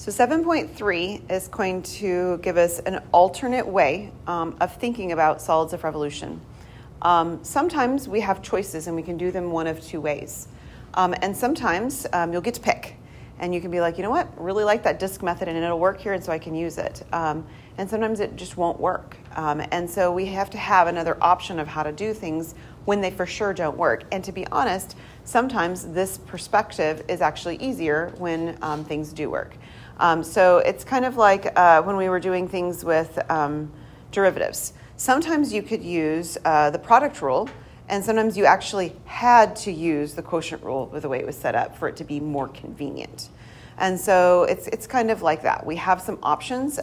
So 7.3 is going to give us an alternate way of thinking about solids of revolution. Sometimes we have choices and we can do them one of two ways. And sometimes you'll get to pick. And you can be like, you know what, really like that disk method and it'll work here and so I can use it. And sometimes it just won't work. And so we have to have another option of how to do things when they for sure don't work. And to be honest, sometimes this perspective is actually easier when things do work. So it's kind of like when we were doing things with derivatives. Sometimes you could use the product rule, and sometimes you actually had to use the quotient rule with the way it was set up for it to be more convenient. And so it's kind of like that. We have some options,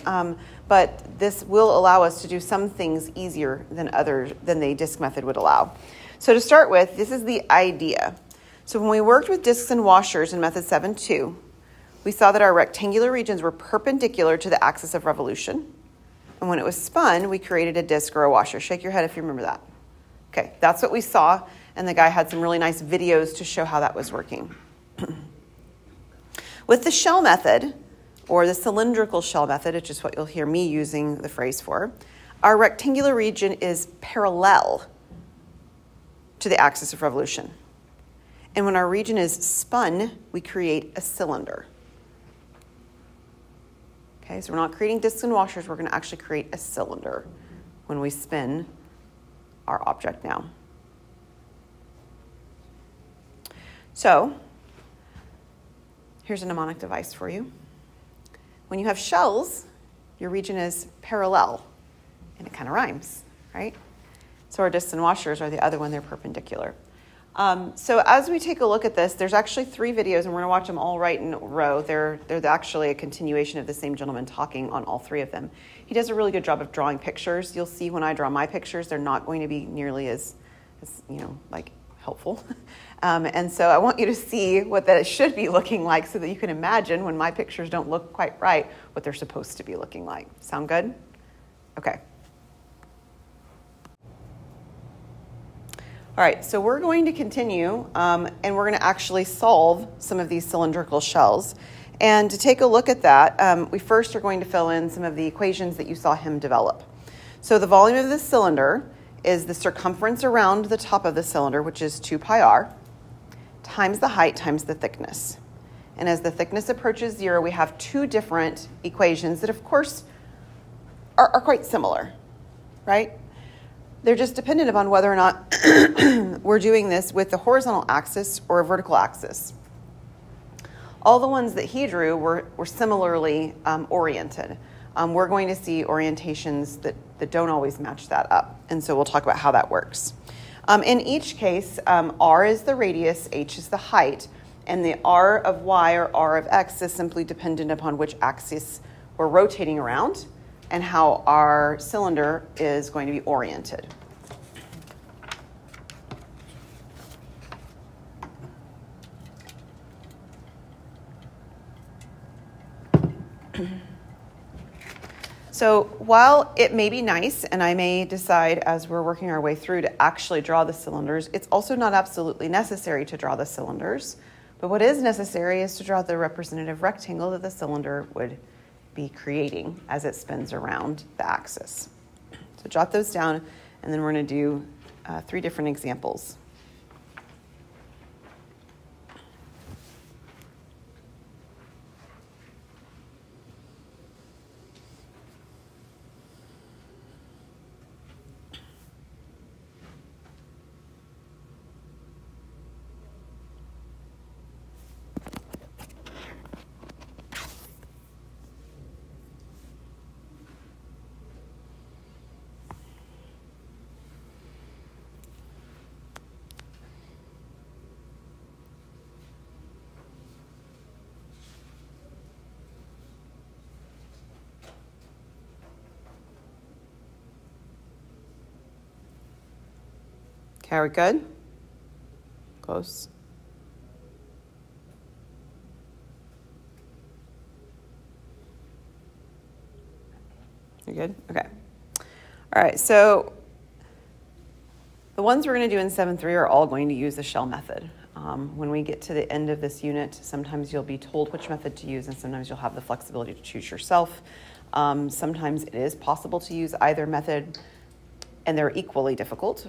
but this will allow us to do some things easier than the disk method would allow. So to start with, this is the idea. So when we worked with disks and washers in method 7.2, we saw that our rectangular regions were perpendicular to the axis of revolution. And when it was spun, we created a disk or a washer. Shake your head if you remember that. Okay, that's what we saw, and the guy had some really nice videos to show how that was working. With the shell method, or the cylindrical shell method, which is what you'll hear me using the phrase for, our rectangular region is parallel to the axis of revolution. And when our region is spun, we create a cylinder. Okay, so we're not creating disks and washers, we're going to actually create a cylinder when we spin our object now. So here's a mnemonic device for you. When you have shells, your region is parallel, and it kind of rhymes, right? So our disks and washers are the other one, they're perpendicular. So as we take a look at this, there's actually 3 videos, and we're going to watch them all right in a row. They're actually a continuation of the same gentleman talking on all 3 of them. He does a really good job of drawing pictures. You'll see when I draw my pictures, they're not going to be nearly as helpful. And so I want you to see what that should be looking like so that you can imagine when my pictures don't look quite right, what they're supposed to be looking like. Sound good? Okay. All right, so we're going to continue, and we're going to actually solve some of these cylindrical shells. And to take a look at that, we first are going to fill in some of the equations that you saw him develop. So the volume of this cylinder is the circumference around the top of the cylinder, which is 2 pi r, times the height times the thickness. And as the thickness approaches 0, we have 2 different equations that, of course, are quite similar, right? They're just dependent upon whether or not we're doing this with the horizontal axis or a vertical axis. All the ones that he drew were similarly oriented. We're going to see orientations that don't always match that up, and so we'll talk about how that works. In each case, r is the radius, h is the height, and the r of y or r of x is simply dependent upon which axis we're rotating around and how our cylinder is going to be oriented. So while it may be nice, and I may decide as we're working our way through to actually draw the cylinders, it's also not absolutely necessary to draw the cylinders. But what is necessary is to draw the representative rectangle that the cylinder would be creating as it spins around the axis. So jot those down, and then we're going to do 3 different examples. Okay, are we good? Close. You good? Okay. All right, so the ones we're going to do in 7.3 are all going to use the shell method. When we get to the end of this unit, sometimes you'll be told which method to use, and sometimes you'll have the flexibility to choose yourself. Sometimes it is possible to use either method, and they're equally difficult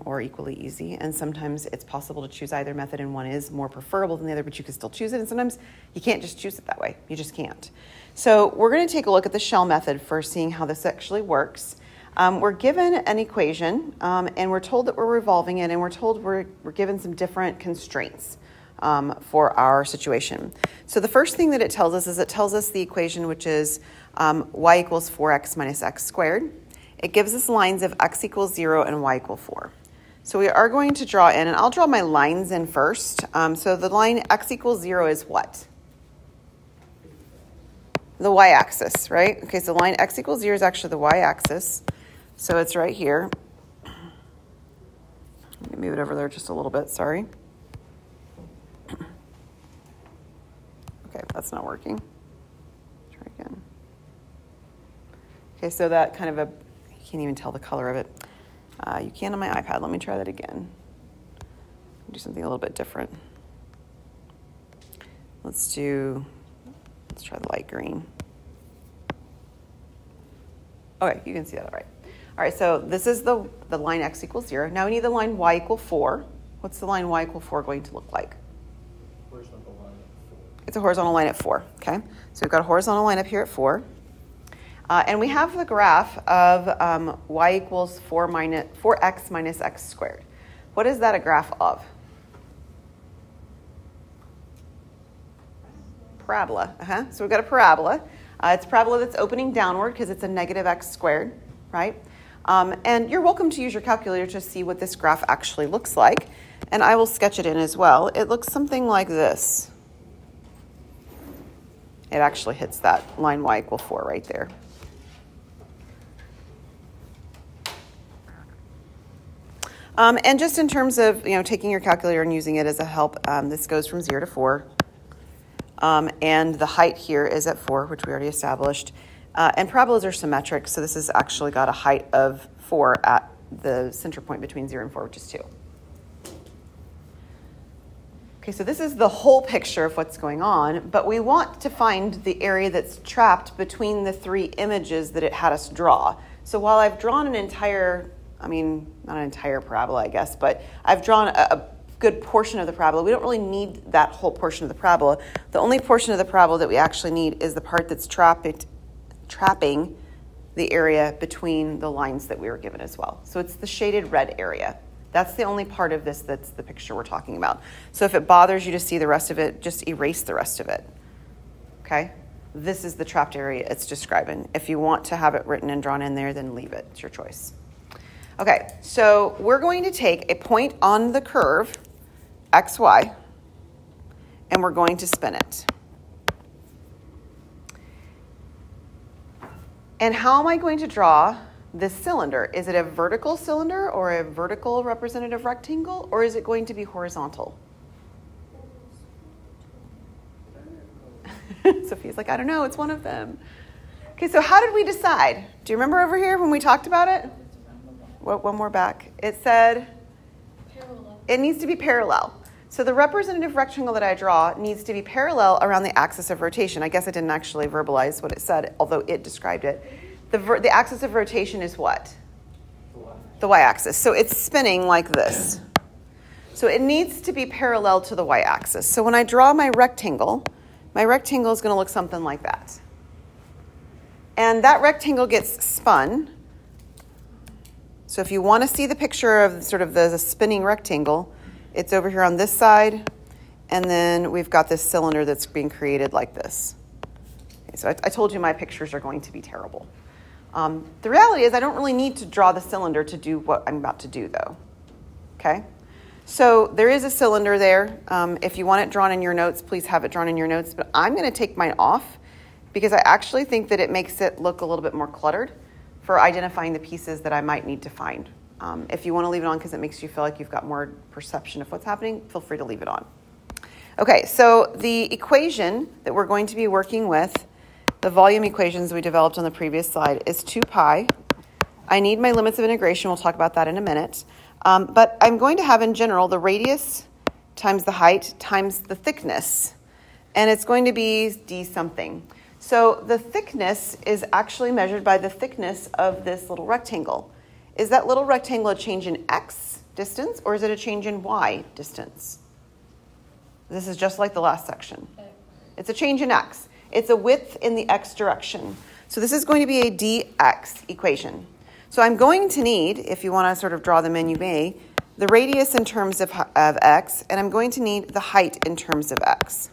or equally easy. And sometimes it's possible to choose either method, and one is more preferable than the other, but you can still choose it. And sometimes you can't just choose it that way. You just can't. So we're going to take a look at the shell method for seeing how this actually works. We're given an equation, and we're told that we're revolving it, and we're told we're given some different constraints for our situation. So the first thing that it tells us is it tells us the equation, which is y equals 4x minus x squared. It gives us lines of x equals 0 and y equals 4. So we are going to draw in, and I'll draw my lines in first. So the line x equals 0 is what? The y-axis, right? Okay, so line x equals 0 is actually the y-axis. So it's right here. Let me move it over there just a little bit, sorry. Okay, that's not working. Try again. Okay, so that kind of you can't even tell the color of it. You can on my iPad. Let me try that again. Do something a little bit different. Let's try the light green. Okay, you can see that all right. All right, so this is the line x equals 0. Now we need the line y equal 4. What's the line y equal 4 going to look like? Horizontal line at 4. It's a horizontal line at 4, okay? So we've got a horizontal line up here at 4. And we have the graph of y equals 4x minus x squared. What is that a graph of? Parabola. So we've got a parabola. It's a parabola that's opening downward because it's a negative x squared, right? And you're welcome to use your calculator to see what this graph actually looks like. And I will sketch it in as well. It looks something like this. It actually hits that line y equal 4 right there. And just in terms of taking your calculator and using it as a help, this goes from 0 to 4. And the height here is at 4, which we already established. And parabolas are symmetric, so this has actually got a height of 4 at the center point between 0 and 4, which is 2. Okay, so this is the whole picture of what's going on, but we want to find the area that's trapped between the three images that it had us draw. So while I've drawn an entire, not an entire parabola, I guess, but I've drawn a good portion of the parabola. We don't really need that whole portion of the parabola. The only portion of the parabola that we actually need is the part that's trapping the area between the lines that we were given as well. So it's the shaded red area. That's the only part of this that's the picture we're talking about. So if it bothers you to see the rest of it, just erase the rest of it. Okay? This is the trapped area it's describing. If you want to have it written and drawn in there, then leave it. It's your choice. Okay, so we're going to take a point on the curve, xy, and we're going to spin it. And how am I going to draw this cylinder? Is it a vertical cylinder or a vertical representative rectangle, or is it going to be horizontal? Sophia's like, I don't know, it's one of them. Okay, so how did we decide? Do you remember over here when we talked about it? One more back. It said parallel. It needs to be parallel. So the representative rectangle that I draw needs to be parallel around the axis of rotation. I guess I didn't actually verbalize what it said, although it described it. The axis of rotation is what? The y-axis. So it's spinning like this. So it needs to be parallel to the y-axis. So when I draw my rectangle is going to look something like that. And that rectangle gets spun. So if you want to see the picture of sort of the spinning rectangle, it's over here on this side, and then we've got this cylinder that's being created like this. Okay, so I told you my pictures are going to be terrible. The reality is I don't really need to draw the cylinder to do what I'm about to do, though. Okay? So there is a cylinder there. If you want it drawn in your notes, please have it drawn in your notes. But I'm going to take mine off because I actually think that it makes it look a little bit more cluttered for identifying the pieces that I might need to find. If you want to leave it on because it makes you feel like you've got more perception of what's happening, feel free to leave it on. Okay, so the equation that we're going to be working with, the volume equations we developed on the previous slide, is 2 pi. I need my limits of integration. We'll talk about that in a minute. But I'm going to have in general the radius times the height times the thickness. And it's going to be d something. So the thickness is actually measured by the thickness of this little rectangle. Is that little rectangle a change in x distance, or is it a change in y distance? This is just like the last section. It's a change in x. It's a width in the x direction. So this is going to be a dx equation. So I'm going to need, if you want to sort of draw them in, you may, the radius in terms of x, and I'm going to need the height in terms of x,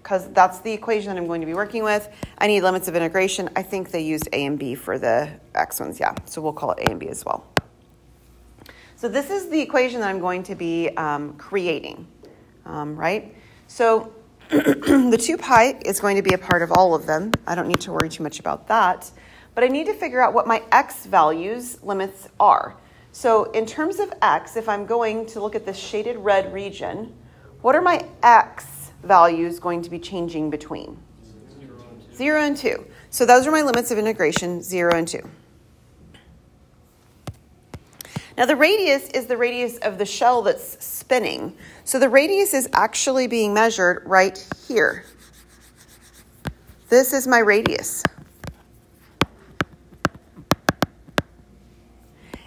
because that's the equation that I'm going to be working with. I need limits of integration. I think they used a and b for the x ones, yeah. So we'll call it a and b as well. So this is the equation that I'm going to be creating, right? So the 2 pi is going to be a part of all of them. I don't need to worry too much about that. But I need to figure out what my x values limits are. So in terms of x, if I'm going to look at this shaded red region, what are my x values going to be changing between? 0 and 2. So those are my limits of integration, 0 and 2. Now the radius is the radius of the shell that's spinning. So the radius is actually being measured right here. This is my radius.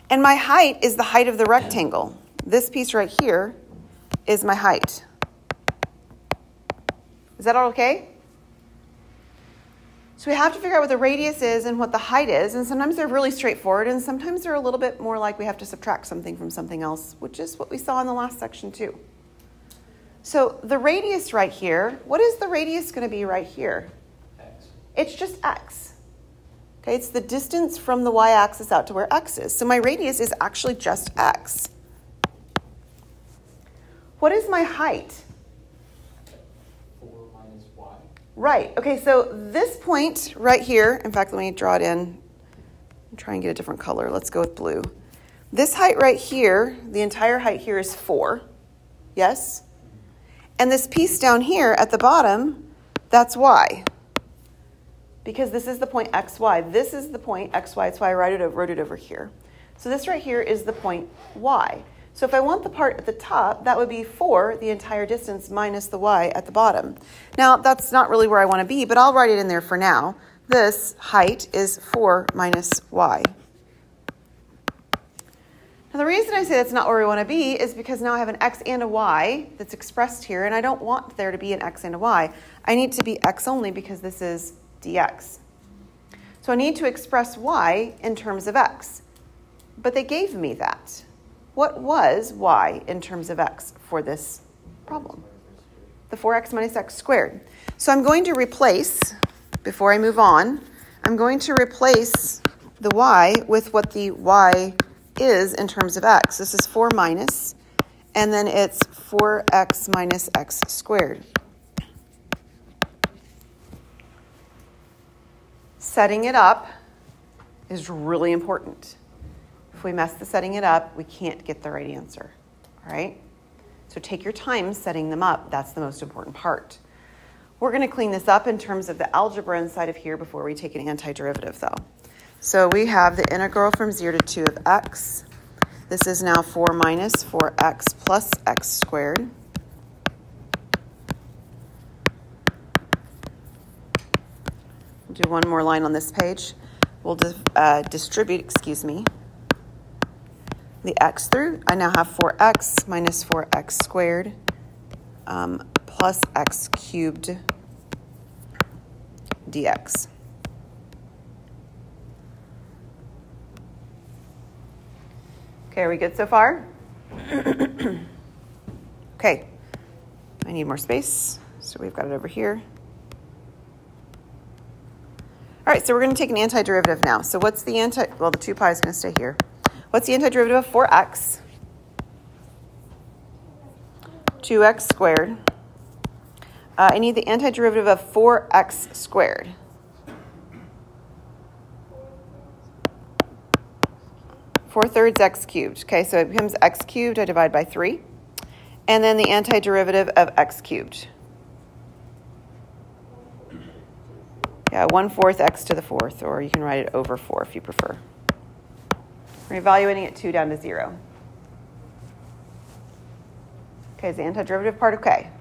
And my height is the height of the rectangle. This piece right here is my height. Is that all okay? So we have to figure out what the radius is and what the height is, and sometimes they're really straightforward, and sometimes they're a little bit more like we have to subtract something from something else, which is what we saw in the last section too. So the radius right here, what is the radius going to be right here? X. It's just x. Okay, it's the distance from the y-axis out to where x is. So my radius is actually just x. What is my height? 4 minus y. Right. Okay, so this point right here, in fact, let me draw it in. Try and get a different color. Let's go with blue. This height right here, the entire height here is 4. Yes? And this piece down here at the bottom, that's y. Because this is the point xy. This is the point xy. That's why I wrote it over here. So this right here is the point y. So if I want the part at the top, that would be 4, the entire distance, minus the y at the bottom. Now, that's not really where I want to be, but I'll write it in there for now. This height is 4 minus y. Now, the reason I say that's not where we want to be is because now I have an x and a y that's expressed here, and I don't want there to be an x and a y. I need to be x only because this is dx. So I need to express y in terms of x. But they gave me that. What was y in terms of x for this problem? The 4x minus x squared. So I'm going to replace, before I move on, I'm going to replace the y with what the y is in terms of x. This is 4 minus, and then it's 4x minus x squared. Setting it up is really important. If we mess the setting it up, we can't get the right answer, all right? So take your time setting them up. That's the most important part. We're going to clean this up in terms of the algebra inside of here before we take an antiderivative, though. So we have the integral from 0 to 2 of x. This is now 4 minus 4x plus x squared. We'll do one more line on this page. We'll distribute, the x through. I now have 4x minus 4x squared plus x cubed dx. Okay, are we good so far? Okay, I need more space, so we've got it over here. All right, so we're going to take an antiderivative now. So what's the the 2 pi is going to stay here. What's the antiderivative of 4x? 2x squared. I need the antiderivative of 4x squared. Four-thirds x cubed. Okay, so it becomes x cubed. I divide by 3. And then the antiderivative of x cubed. Yeah, 1/4 x to the 4th, or you can write it over 4 if you prefer. We're evaluating at 2 down to 0. Okay, is the antiderivative part okay?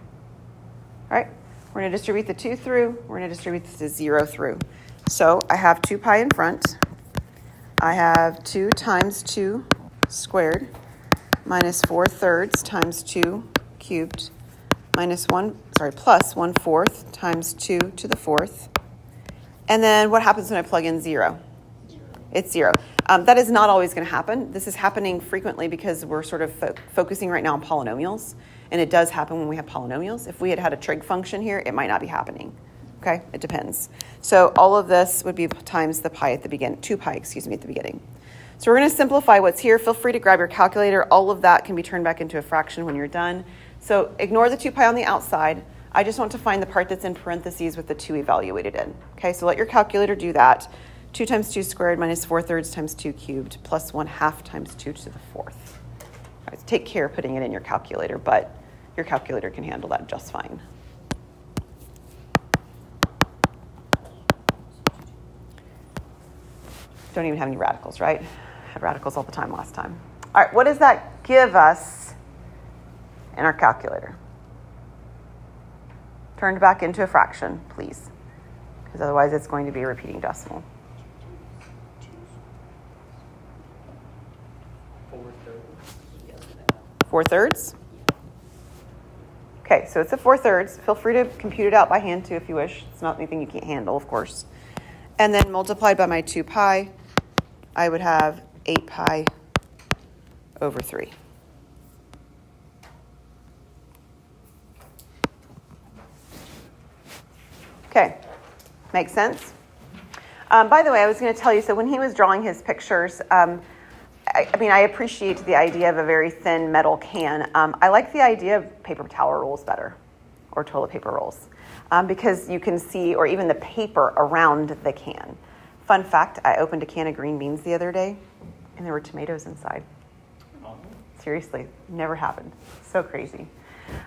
All right, we're going to distribute the 2 through. We're going to distribute the 0 through. So I have 2 pi in front. I have 2 times 2 squared minus 4/3 times 2 cubed minus plus 1/4 times 2 to the 4th. And then what happens when I plug in 0? It's 0. That is not always going to happen. This is happening frequently because we're sort of focusing right now on polynomials. And it does happen when we have polynomials. If we had a trig function here, it might not be happening. Okay, it depends. So all of this would be times the pi at the beginning, 2 pi, at the beginning. So we're going to simplify what's here. Feel free to grab your calculator. All of that can be turned back into a fraction when you're done. So ignore the 2 pi on the outside. I just want to find the part that's in parentheses with the 2 evaluated in. Okay, so let your calculator do that. 2 times 2 squared minus 4/3 times 2 cubed plus 1/2 times 2 to the 4th. All right, so take care putting it in your calculator, but your calculator can handle that just fine. Don't even have any radicals, right? Had radicals all the time last time. All right, what does that give us in our calculator? Turned back into a fraction, please, because otherwise it's going to be a repeating decimal. 4/3? Okay, so it's a 4/3. Feel free to compute it out by hand too if you wish. It's not anything you can't handle, of course. And then multiplied by my 2 pi, I would have 8 pi over 3. Okay, makes sense? By the way, I was going to tell you, so when he was drawing his pictures, I appreciate the idea of a very thin metal can. I like the idea of paper towel rolls better, or toilet paper rolls, because you can see, or even the paper around the can. Fun fact, I opened a can of green beans the other day, and there were tomatoes inside. Seriously, never happened. So crazy.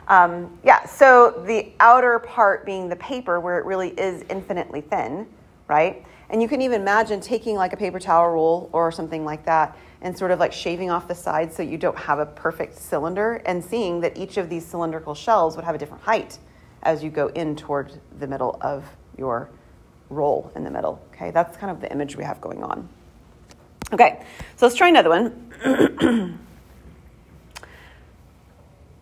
So the outer part being the paper, where it really is infinitely thin, right? And you can even imagine taking like a paper towel roll or something like that and sort of like shaving off the sides so you don't have a perfect cylinder, and seeing that each of these cylindrical shells would have a different height as you go in toward the middle of your roll in the middle. Okay, that's kind of the image we have going on. Okay, so let's try another one.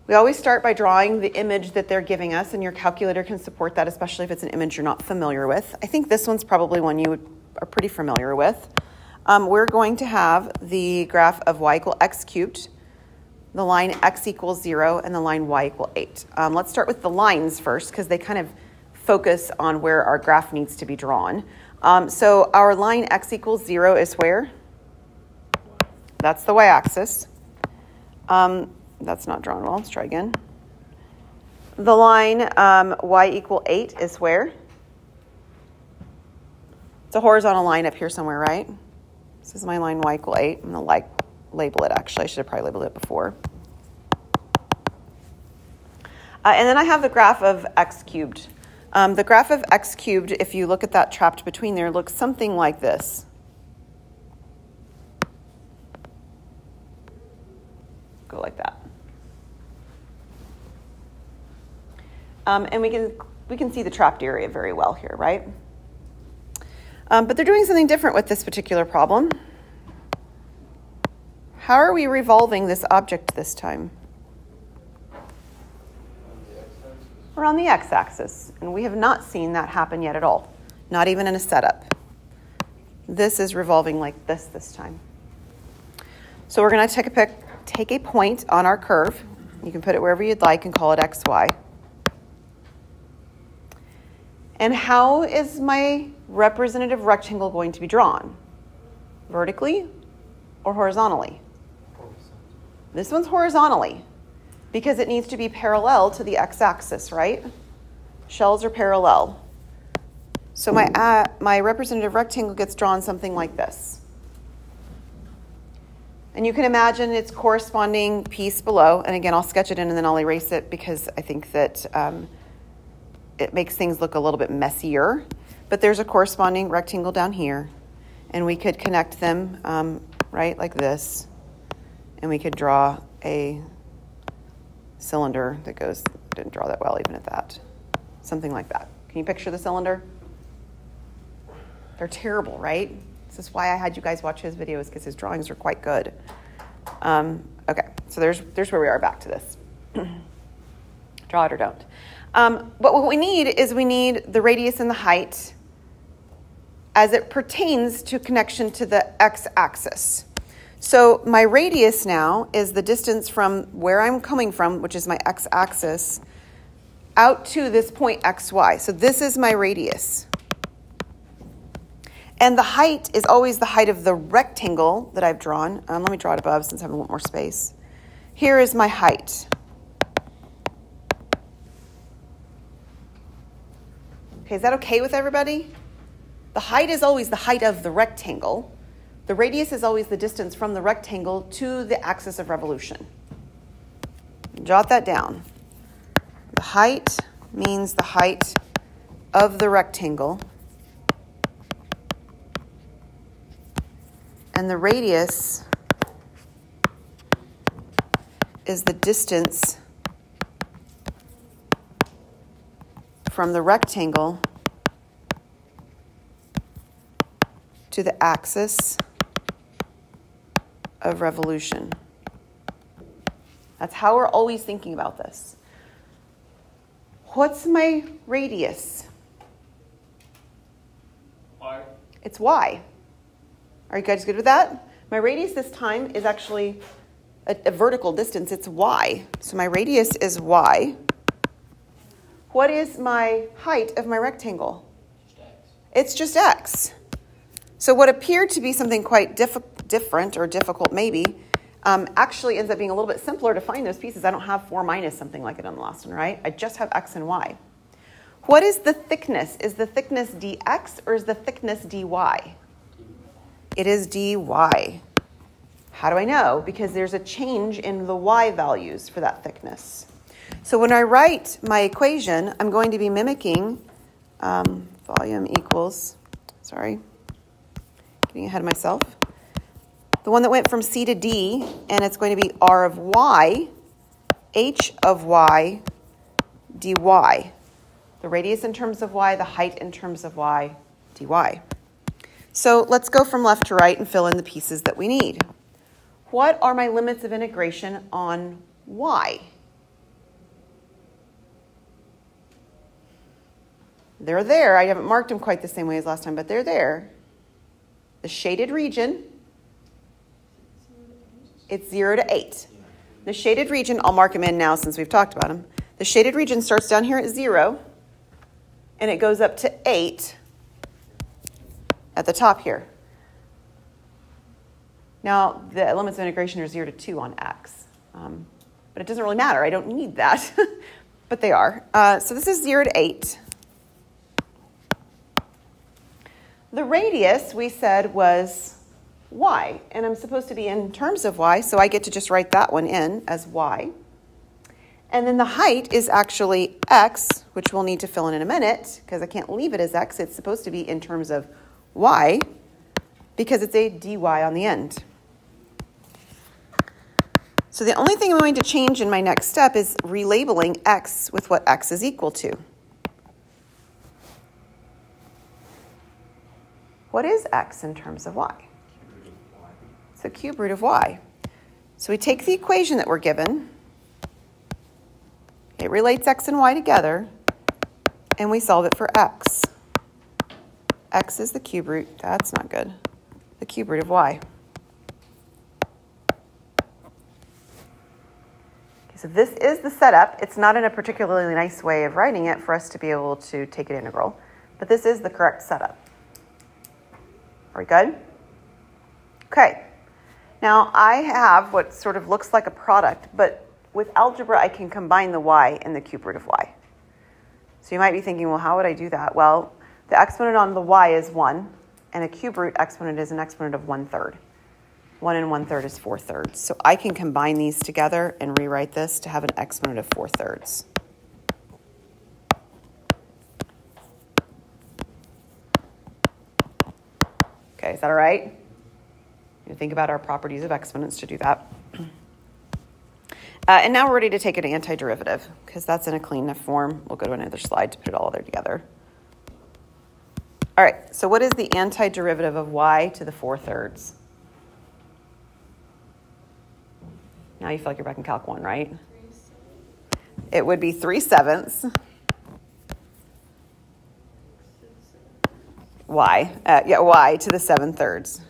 We always start by drawing the image that they're giving us, and your calculator can support that, especially if it's an image you're not familiar with. I think this one's probably one you are pretty familiar with. We're going to have the graph of y equal x cubed, the line x equals 0, and the line y equal 8. Let's start with the lines first, because they kind of focus on where our graph needs to be drawn. So our line x equals 0 is where? That's the y-axis. That's not drawn well. Let's try again. The line y equal 8 is where? It's a horizontal line up here somewhere, right? This is my line y equal 8. I'm going to label it, actually. I should have probably labeled it before. And then I have the graph of x cubed. The graph of x cubed, if you look at that trapped between there, looks something like this. Go like that. And we can see the trapped area very well here, right? But they're doing something different with this particular problem. How are we revolving this object this time? We're on the x-axis, and we have not seen that happen yet at all, not even in a setup. This is revolving like this time. So we're going to take a point on our curve. You can put it wherever you'd like and call it xy. And how is my representative rectangle going to be drawn? Vertically or horizontally? This one's horizontally because it needs to be parallel to the x-axis, right? Shells are parallel. So my representative rectangle gets drawn something like this. And you can imagine its corresponding piece below. And again, I'll sketch it in and then I'll erase it because I think that it makes things look a little bit messier. But there's a corresponding rectangle down here. And we could connect them right like this. And we could draw a cylinder that goes, didn't draw that well even at that. Something like that. Can you picture the cylinder? They're terrible, right? This is why I had you guys watch his videos, because his drawings are quite good. Okay, so there's where we are back to this. Draw it or don't. But what we need is we need the radius and the height as it pertains to connection to the x-axis. So my radius now is the distance from where I'm coming from, which is my x-axis, out to this point xy. So this is my radius. And the height is always the height of the rectangle that I've drawn. Let me draw it above since I have a little more space. Here is my height. Okay, is that okay with everybody? The height is always the height of the rectangle. The radius is always the distance from the rectangle to the axis of revolution. Jot that down. The height means the height of the rectangle. And the radius is the distance from the rectangle to the axis of revolution. That's how we're always thinking about this. What's my radius? Y. It's y. Are you guys good with that? My radius this time is actually a vertical distance. It's y. So my radius is y. What is my height of my rectangle? Just X. It's just x. So what appeared to be something quite different or difficult maybe, actually ends up being a little bit simpler to find those pieces. I don't have 4 minus something like it on the last one, right? I just have x and y. What is the thickness? Is the thickness dx or is the thickness dy? It is dy. How do I know? Because there's a change in the y values for that thickness. So when I write my equation, I'm going to be mimicking volume equals, getting ahead of myself. The one that went from C to D, and it's going to be R of y, H of y, dy. The radius in terms of y, the height in terms of y, dy. So let's go from left to right and fill in the pieces that we need. What are my limits of integration on y? They're there. I haven't marked them quite the same way as last time, but they're there. The shaded region, it's 0 to 8. The shaded region, I'll mark them in now since we've talked about them. The shaded region starts down here at 0, and it goes up to 8 at the top here. Now, the limits of integration are 0 to 2 on x, but it doesn't really matter. I don't need that, but they are. So this is 0 to 8. The radius, we said, was y, and I'm supposed to be in terms of y, so I get to just write that one in as y. And then the height is actually x, which we'll need to fill in a minute, because I can't leave it as x. It's supposed to be in terms of y, because it's a dy on the end. So the only thing I'm going to change in my next step is relabeling x with what x is equal to. What is x in terms of y? It's the cube root of y. So we take the equation that we're given, it relates x and y together, and we solve it for x. X is the cube root, that's not good, the cube root of y. Okay, so this is the setup. It's not in a particularly nice way of writing it for us to be able to take it integral, but this is the correct setup. Are we good? Okay. Now I have what sort of looks like a product, but with algebra I can combine the y and the cube root of y. So you might be thinking, well, how would I do that? Well, the exponent on the y is 1, and a cube root exponent is an exponent of 1/3. 1 and 1/3 is 4/3. So I can combine these together and rewrite this to have an exponent of 4/3. Okay, is that all right? You think about our properties of exponents to do that. And now we're ready to take an antiderivative because that's in a clean enough form. We'll go to another slide to put it all there together. All right, so what is the antiderivative of y to the 4/3? Now you feel like you're back in Calc 1, right? It would be 3/7 y. Y to the 7/3.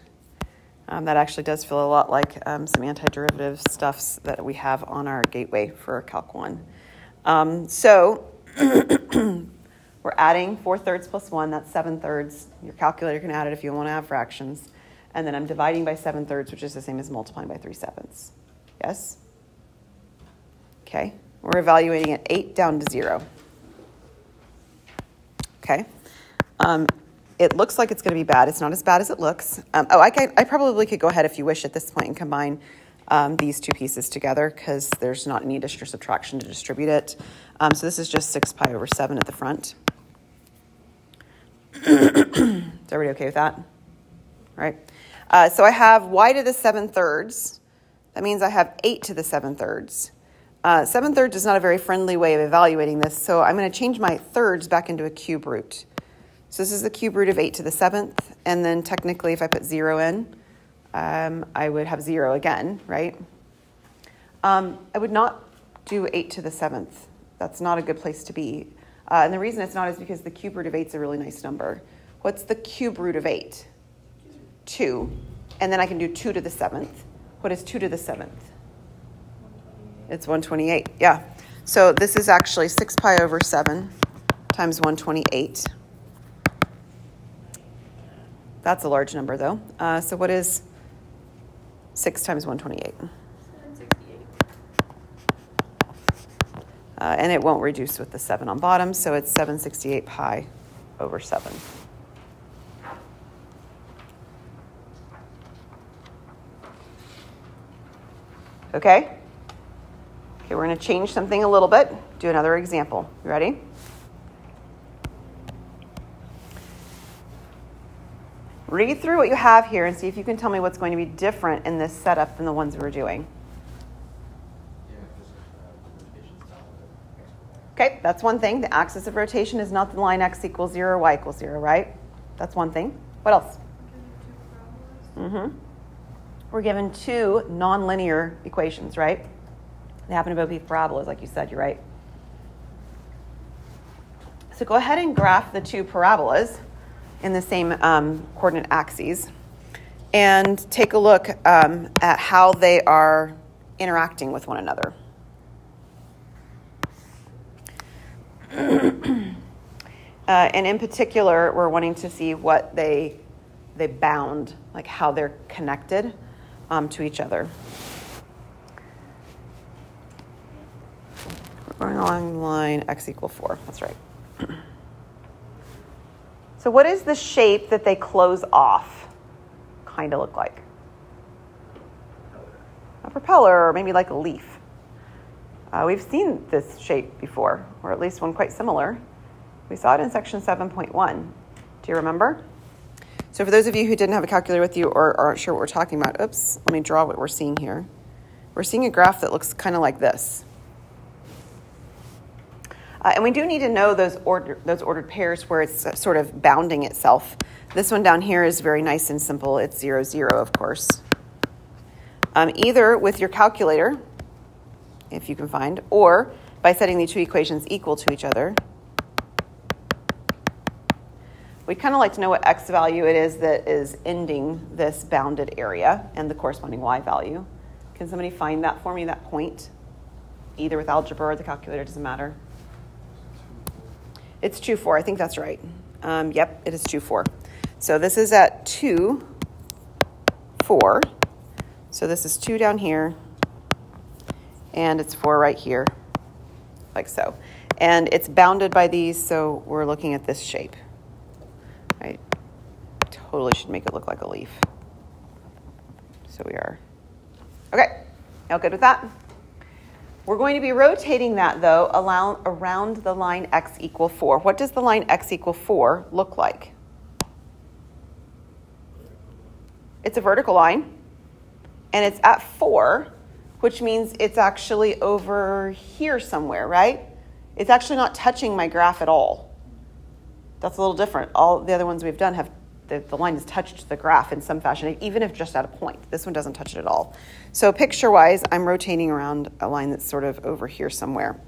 That actually does feel a lot like some antiderivative stuffs that we have on our gateway for Calc 1. So we're adding 4/3 plus 1, that's 7/3. Your calculator can add it if you want to have fractions. And then I'm dividing by 7/3, which is the same as multiplying by 3/7. Yes? Okay. We're evaluating at 8 down to 0. Okay. It looks like it's going to be bad. It's not as bad as it looks. I probably could go ahead if you wish at this point and combine these two pieces together because there's not any addition or subtraction to distribute it. So this is just 6 pi over 7 at the front. Is everybody okay with that? All right. So I have y to the 7/3. That means I have 8 to the 7/3. 7/3 is not a very friendly way of evaluating this, so I'm going to change my thirds back into a cube root. So this is the cube root of 8 to the 7th, and then technically if I put 0 in, I would have 0 again, right? I would not do 8 to the 7th. That's not a good place to be. And the reason it's not is because the cube root of 8 is a really nice number. What's the cube root of 8? 2. And then I can do 2 to the 7th. What is 2 to the 7th? It's 128, yeah. So this is actually 6 pi over 7 times 128. That's a large number, though. So what is 6 times 128? 768. And it won't reduce with the 7 on bottom, so it's 768 pi over 7. Okay? Okay, we're going to change something a little bit. Do another example. You ready? Read through what you have here and see if you can tell me what's going to be different in this setup than the ones we're doing. Okay, that's one thing. The axis of rotation is not the line x equals 0 or y equals 0, right? That's one thing. What else? We're given two nonlinear equations, right? They happen to both be parabolas, like you said, you're right. So go ahead and graph the two parabolas in the same coordinate axes and take a look at how they are interacting with one another. And in particular, we're wanting to see what they bound, like how they're connected to each other. We're going along the line x equal 4. That's right. So what is the shape that they close off kind of look like? A propeller, or maybe like a leaf. We've seen this shape before, or at least one quite similar. We saw it in section 7.1. Do you remember? So for those of you who didn't have a calculator with you or aren't sure what we're talking about, let me draw what we're seeing here. We're seeing a graph that looks kind of like this. And we do need to know those ordered pairs where it's sort of bounding itself. This one down here is very nice and simple. It's 0, 0, of course. Either with your calculator, if you can find, or by setting the two equations equal to each other. We'd kind of like to know what x value it is that is ending this bounded area and the corresponding y value. Can somebody find that for me, that point? Either with algebra or the calculator, doesn't matter. It's 2, 4. I think that's right. Yep, it is 2, 4. So this is at 2, 4. So this is 2 down here, and it's 4 right here, like so. And it's bounded by these, so we're looking at this shape. I totally should make it look like a leaf. So we are. Okay, all good with that? We're going to be rotating that, though, around the line x equal 4. What does the line x equal 4 look like? It's a vertical line, and it's at 4, which means it's actually over here somewhere, right? It's actually not touching my graph at all. That's a little different. All the other ones we've done have, the line has touched the graph in some fashion, even if just at a point. This one doesn't touch it at all. So picture-wise, I'm rotating around a line that's sort of over here somewhere.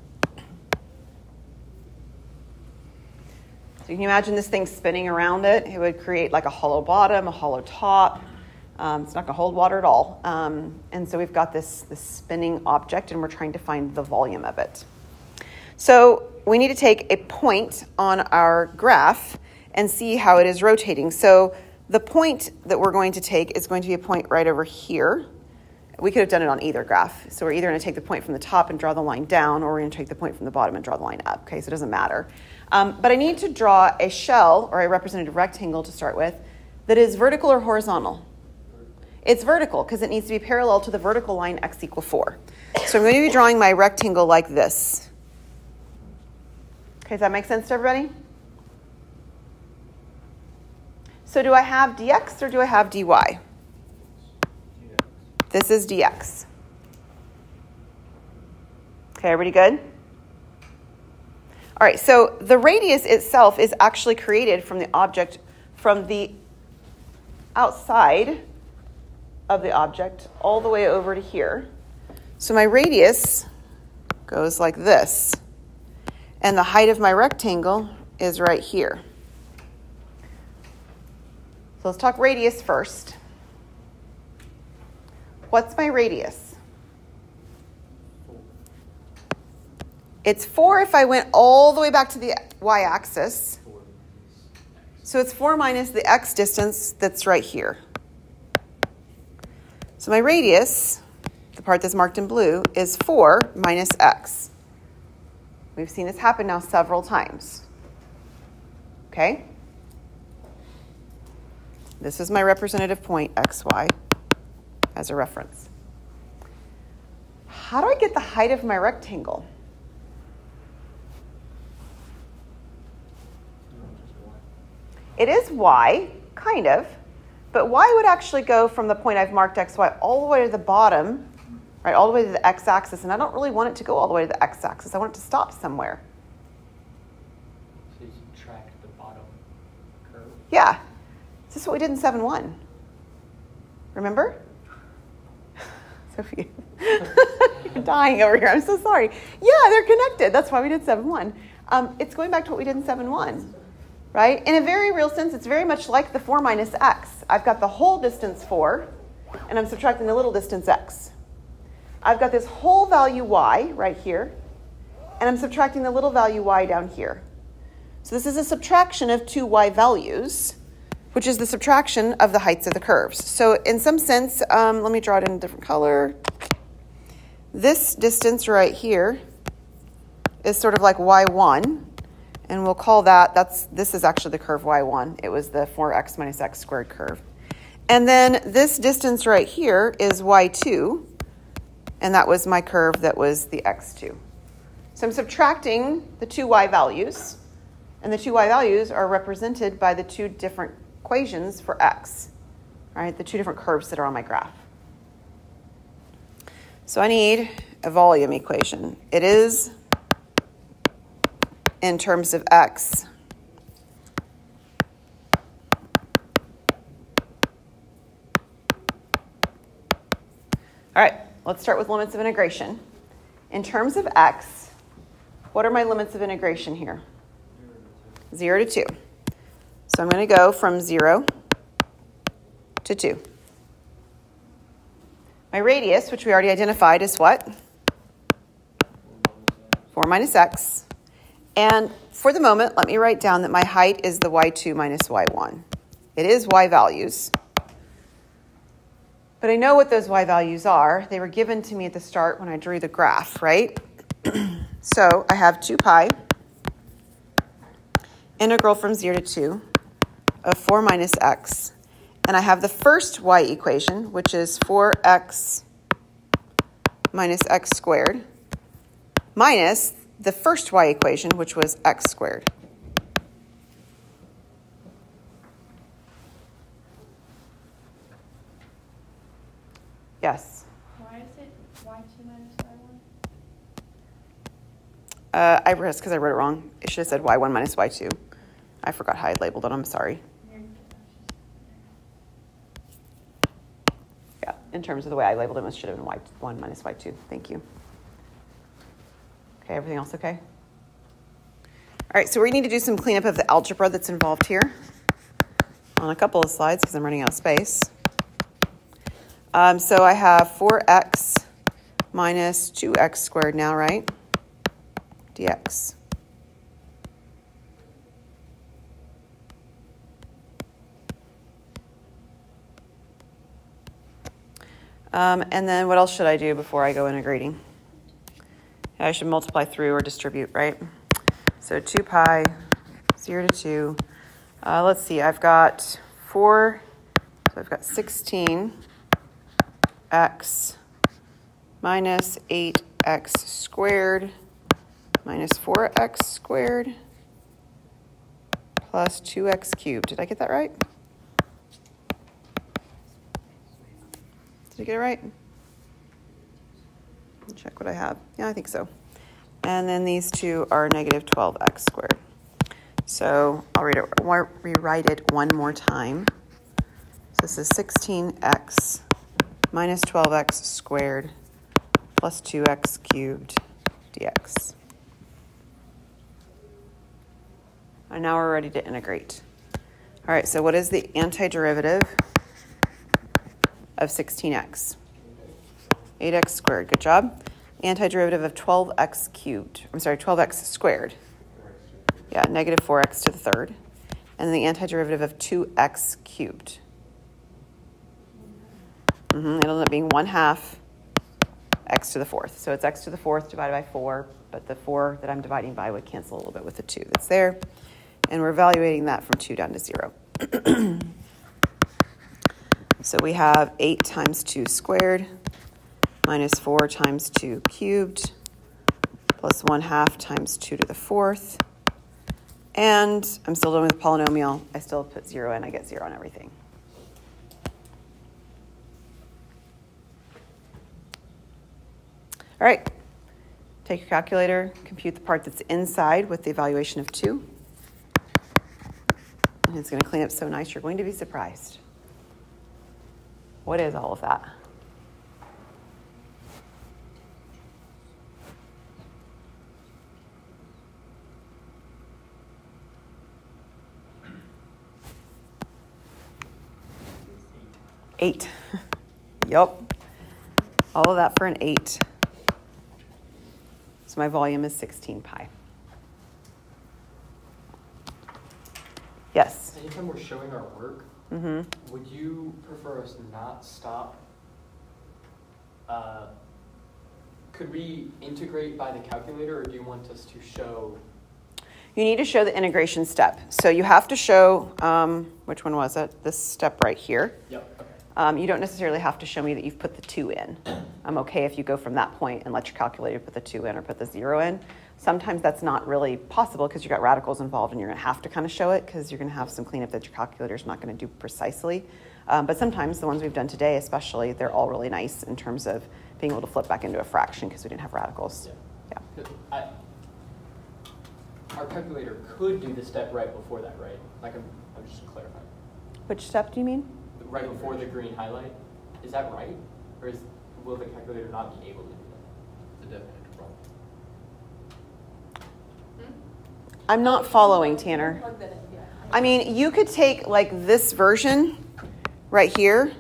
So you can imagine this thing spinning around it. It would create like a hollow bottom, a hollow top. It's not going to hold water at all. And so we've got this spinning object, and we're trying to find the volume of it. So we need to take a point on our graph and see how it is rotating. So the point that we're going to take is going to be a point right over here. We could have done it on either graph. So we're either going to take the point from the top and draw the line down, or we're going to take the point from the bottom and draw the line up. Okay, so it doesn't matter. But I need to draw a shell, or a representative rectangle to start with, that is vertical or horizontal. It's vertical because it needs to be parallel to the vertical line x equal 4. So I'm going to be drawing my rectangle like this. Okay, does that make sense to everybody? So do I have dx or do I have dy? This is dx. Okay, everybody good? All right, so the radius itself is actually created from the object, from the outside of the object all the way over to here. So my radius goes like this. And the height of my rectangle is right here. So let's talk radius first. What's my radius? It's 4 if I went all the way back to the y-axis. So it's 4 minus the x distance that's right here. So my radius, the part that's marked in blue, is 4 minus x. We've seen this happen now several times. Okay? This is my representative point, xy, as a reference. How do I get the height of my rectangle? It is y, kind of, but y would actually go from the point I've marked xy all the way to the bottom, right, all the way to the x-axis, and I don't really want it to go all the way to the x-axis. I want it to stop somewhere. So you subtract the bottom curve? Yeah. This is what we did in 7-1. Remember? Sophie, you're dying over here. I'm so sorry. Yeah, they're connected. That's why we did 7-1. It's going back to what we did in 7-1, right? In a very real sense, it's very much like the 4 minus x. I've got the whole distance 4, and I'm subtracting the little distance x. I've got this whole value y right here, and I'm subtracting the little value y down here. So this is a subtraction of two y values, which is the subtraction of the heights of the curves. So in some sense, let me draw it in a different color. This distance right here is sort of like y1, and we'll call that, this is actually the curve y1. It was the 4x minus x squared curve. And then this distance right here is y2, and that was my curve that was the x2. So I'm subtracting the two y values, and the two y values are represented by the two different equations for x, right? The two different curves that are on my graph. So I need a volume equation. It is in terms of x. All right, let's start with limits of integration. In terms of x, what are my limits of integration here? 0 to 2. So I'm going to go from 0 to 2. My radius, which we already identified, is what? 4 minus x. And for the moment, let me write down that my height is the y2 minus y1. It is y values. But I know what those y values are. They were given to me at the start when I drew the graph, right? So I have 2 pi integral from 0 to 2 of 4 minus x. And I have the first y equation, which is 4x minus x squared, minus the first y equation, which was x squared. Yes? Why is it y2 minus y1? I risked because I wrote it wrong. It should have said y1 minus y2. I forgot how I labeled it. I'm sorry. Yeah, in terms of the way I labeled it, it should have been y1 minus y2. Thank you. Okay, everything else okay? All right, so we need to do some cleanup of the algebra that's involved here on a couple of slides because I'm running out of space. So I have 4x minus 2x squared now, right? Dx. And then what else should I do before I go integrating? I should multiply through or distribute, right? So 2 pi, 0 to 2. Let's see, I've got 4, so I've got 16x minus 8x squared minus 4x squared plus 2x cubed. Did I get that right? Did I get it right? Check what I have. Yeah, I think so. And then these two are negative 12x squared. So I'll rewrite it one more time. So this is 16x minus 12x squared plus 2x cubed dx. And now we're ready to integrate. All right, so what is the antiderivative of 16x? 8x squared, good job. Antiderivative of 12x cubed, 12x squared. Yeah, negative 4x to the third. And then the antiderivative of 2x cubed. It'll end up being 1/2 x to the fourth. So it's x to the fourth divided by 4, but the 4 that I'm dividing by would cancel a little bit with the 2 that's there. And we're evaluating that from 2 down to 0. So we have 8 times 2 squared minus 4 times 2 cubed plus 1/2 times 2 to the fourth. And I'm still doing with polynomial. I still put 0 in. I get 0 on everything. All right. Take your calculator, compute the part that's inside with the evaluation of 2. And it's going to clean up so nice, you're going to be surprised. What is all of that? Eight. Yup. All of that for an 8. So my volume is 16 pi. Yes? Anytime we're showing our work, would you prefer us not stop? Could we integrate by the calculator, or do you want us to show? You need to show the integration step. So you have to show, which one was it? This step right here. Yep. Okay. You don't necessarily have to show me that you've put the 2 in. I'm okay if you go from that point and let your calculator put the 2 in or put the 0 in. Sometimes that's not really possible because you've got radicals involved and you're going to have to kind of show it because you're going to have some cleanup that your calculator is not going to do precisely. But sometimes the ones we've done today especially, they're all really nice in terms of being able to flip back into a fraction because we didn't have radicals. Yeah. Our calculator could do the step right before that, right? Like I'm just clarifying. Which step do you mean? Right before the green highlight. Is that right? Or will the calculator not be able to do that? It's a definite problem. I'm not following, Tanner. I mean, you could take like this version right here,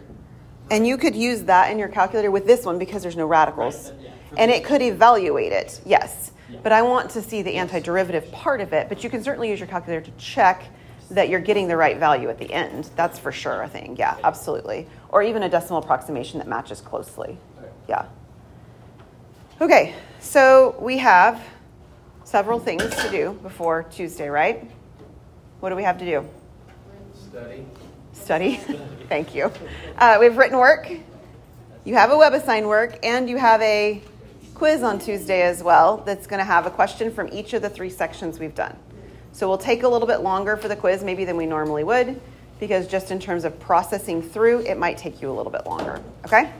and you could use that in your calculator with this one because there's no radicals. Right, yeah. And it could evaluate it, yes. Yeah. But I want to see the antiderivative part of it. But you can certainly use your calculator to check that you're getting the right value at the end. That's for sure, I think. Yeah, absolutely. Or even a decimal approximation that matches closely. Okay. Yeah. Okay, so we have several things to do before Tuesday, right? What do we have to do? Study. Thank you. We have written work. You have a WebAssign work, and you have a quiz on Tuesday as well that's going to have a question from each of the 3 sections we've done. So we'll take a little bit longer for the quiz maybe than we normally would, because just in terms of processing through, it might take you a little bit longer. Okay?